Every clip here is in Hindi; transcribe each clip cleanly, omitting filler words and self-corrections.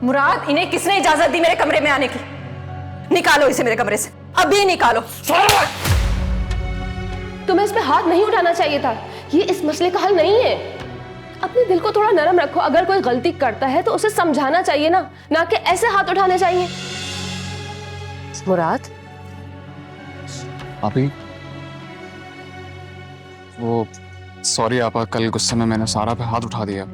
मुराद, इन्हें किसने इजाजत दी मेरे कमरे में आने की? निकालो इसे मेरे कमरे से, अभी निकालो। तुम्हें इस पे हाथ नहीं उठाना चाहिए था। ये इस मसले का हल नहीं है। अपने दिल को थोड़ा नरम रखो। अगर कोई गलती करता है तो उसे समझाना चाहिए ना कि ऐसे हाथ उठाने चाहिए। मुराद, आपी, वो सॉरी आपा, कल गुस्से में मैंने सारा पे हाथ उठा दिया।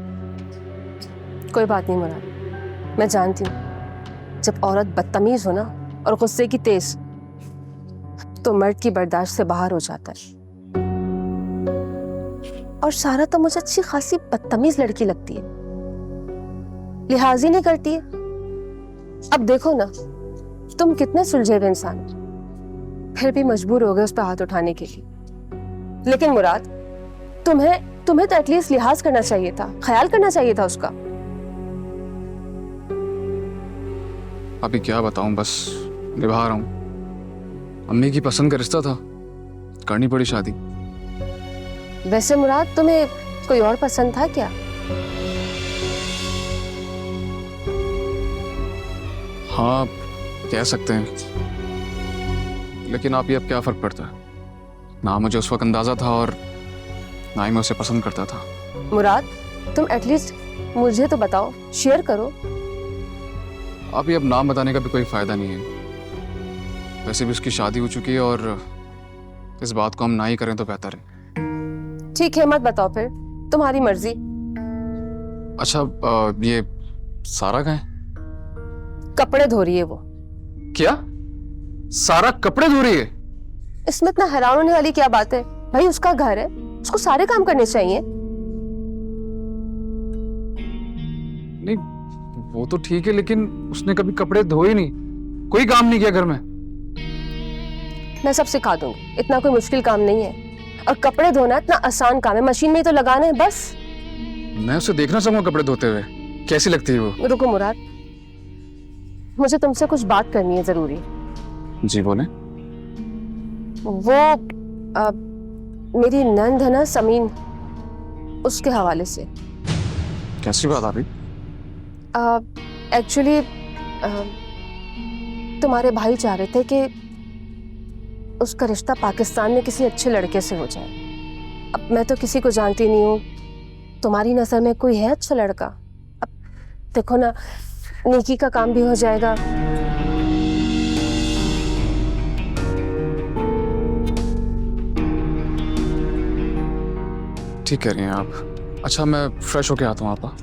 कोई बात नहीं मुराद, मैं जानती हूँ जब औरत बदतमीज हो ना और गुस्से की तेज, तो मर्द की बर्दाश्त से बाहर हो जाता है। और सारा तो मुझे अच्छी खासी बदतमीज लड़की लगती है, लिहाज ही नहीं करती है। अब देखो ना, तुम कितने सुलझे हुए इंसान, फिर भी मजबूर हो गए उस पर हाथ उठाने के लिए। लेकिन मुराद, तुम्हें तो एटलीस्ट लिहाज करना चाहिए था, ख्याल करना चाहिए था उसका। अभी क्या बताऊं, बस निभा रहा हूं। अम्मी की पसंद का रिश्ता था, करनी पड़ी शादी। वैसे मुराद, तुम्हें कोई और पसंद था क्या? हाँ, कह सकते हैं, लेकिन आप ये अब क्या फर्क पड़ता है? ना मुझे उस वक्त अंदाजा था और ना ही मैं उसे पसंद करता था। मुराद, तुम एटलीस्ट मुझे तो बताओ, शेयर करो। आप ये अब नाम बताने का भी कोई फायदा नहीं है। वैसे भी उसकी शादी हो चुकी है और इस बात को हम ना ही करें तो बेहतर है। ठीक है, मत बताओ फिर, तुम्हारी मर्जी। अच्छा, ये सारा कहाँ है? कपड़े धो रही है वो। क्या? सारा कपड़े धो रही है? इसमें इतना हैरान होने वाली क्या बात है? भाई, उसका घर है, उसको सारे काम करने चाहिए। नहीं, वो तो ठीक है, लेकिन उसने कभी कपड़े धोए नहीं, कोई काम नहीं किया घर में। मैं सब सिखा दूंगी, इतना कोई मुश्किल काम नहीं है। और कपड़े धोना इतना आसान काम है, मशीन में ही तो लगाना है बस। मैं उसे देखना चाहूंगा कपड़े धोते हुए, कैसी लगती है वो। रुको मुराद, मुझे तुमसे कुछ बात करनी है जरूरी। जी बोले। वो मेरी नंद है ना समीन, उसके हवाले से। कैसी बात अभी? एक्चुअली तुम्हारे भाई चाह रहे थे कि उसका रिश्ता पाकिस्तान में किसी अच्छे लड़के से हो जाए। अब मैं तो किसी को जानती नहीं हूँ, तुम्हारी नजर में कोई है अच्छा लड़का? अब देखो ना, नेकी का काम भी हो जाएगा। ठीक कह रही हैं आप। अच्छा, मैं फ्रेश होके आता हूँ आपा।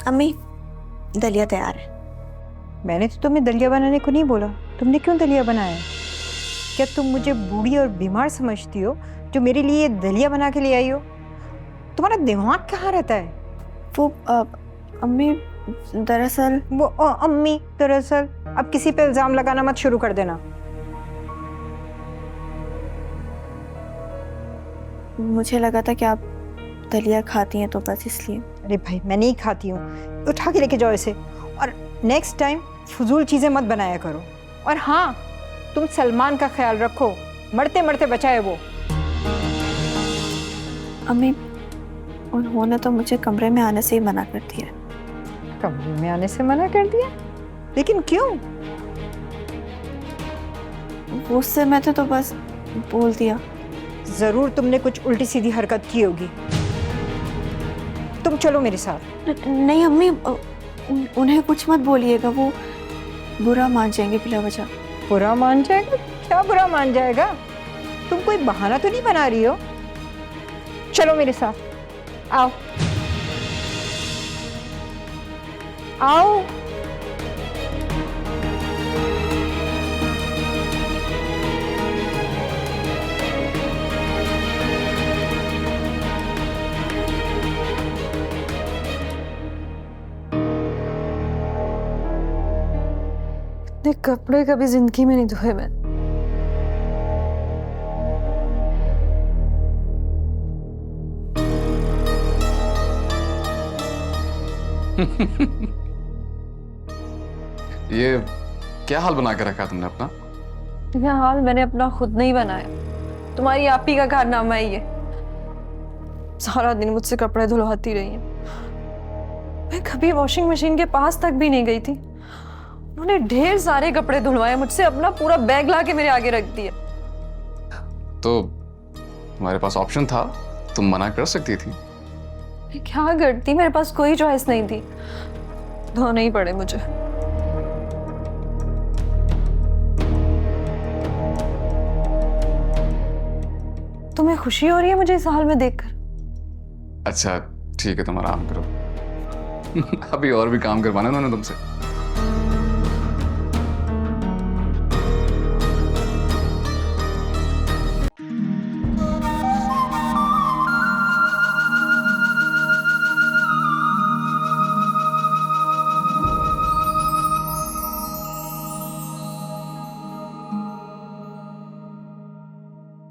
अम्मी, दलिया तैयार है। मैंने तो तुम्हें दलिया बनाने को नहीं बोला, तुमने क्यों दलिया बनाया? क्या तुम मुझे बूढ़ी और बीमार समझती हो जो मेरे लिए दलिया बना के ले आई हो? तुम्हारा दिमाग कहाँ रहता है? वो अम्मी, दरअसल वो अम्मी दरअसल, अब किसी पे इल्जाम लगाना मत शुरू कर देना। मुझे लगा था कि आप दलिया खाती हैं तो बस इसलिए। अरे भाई, मैं नहीं खाती हूँ, उठा के लेके जाओ इसे। और नेक्स्ट टाइम फजूल चीजें मत बनाया करो। और हाँ, तुम सलमान का ख्याल रखो, मरते मरते बचाए वो। अम्मी, उन्होंने तो मुझे कमरे में आने से ही मना कर दिया। कमरे में आने से मना कर दिया? लेकिन क्यों? गुस्से में थे तो बस बोल दिया। जरूर तुमने कुछ उल्टी सीधी हरकत की होगी। तुम चलो मेरे साथ। नहीं अम्मी, उन्हें कुछ मत बोलिएगा, वो बुरा मान जाएंगे बिला वजह। बुरा मान जाएगा? क्या बुरा मान जाएगा? तुम कोई बहाना तो नहीं बना रही हो? चलो मेरे साथ, आओ आओ। अपने कपड़े कभी जिंदगी में नहीं धोए मैं। ये क्या हाल बना के रखा है तुमने अपना? यह हाल मैंने अपना खुद नहीं बनाया, तुम्हारी आप ही का कारनामा है ये। सारा दिन मुझसे कपड़े धुलवाती रही है। मैं कभी वॉशिंग मशीन के पास तक भी नहीं गई थी। उन्होंने ढेर सारे कपड़े धुलवाए मुझसे, अपना पूरा बैग ला के मेरे आगे रख दिया। तो तुम्हारे पास ऑप्शन था, तुम मना कर सकती थी। मैं क्या करती, मेरे पास कोई चॉइस नहीं थी। धोने ही पड़े मुझे। तुम्हें खुशी हो रही है मुझे इस हाल में देखकर? अच्छा ठीक है, तुम आराम करो। अभी और भी काम करवाना है उन्होंने तुमसे।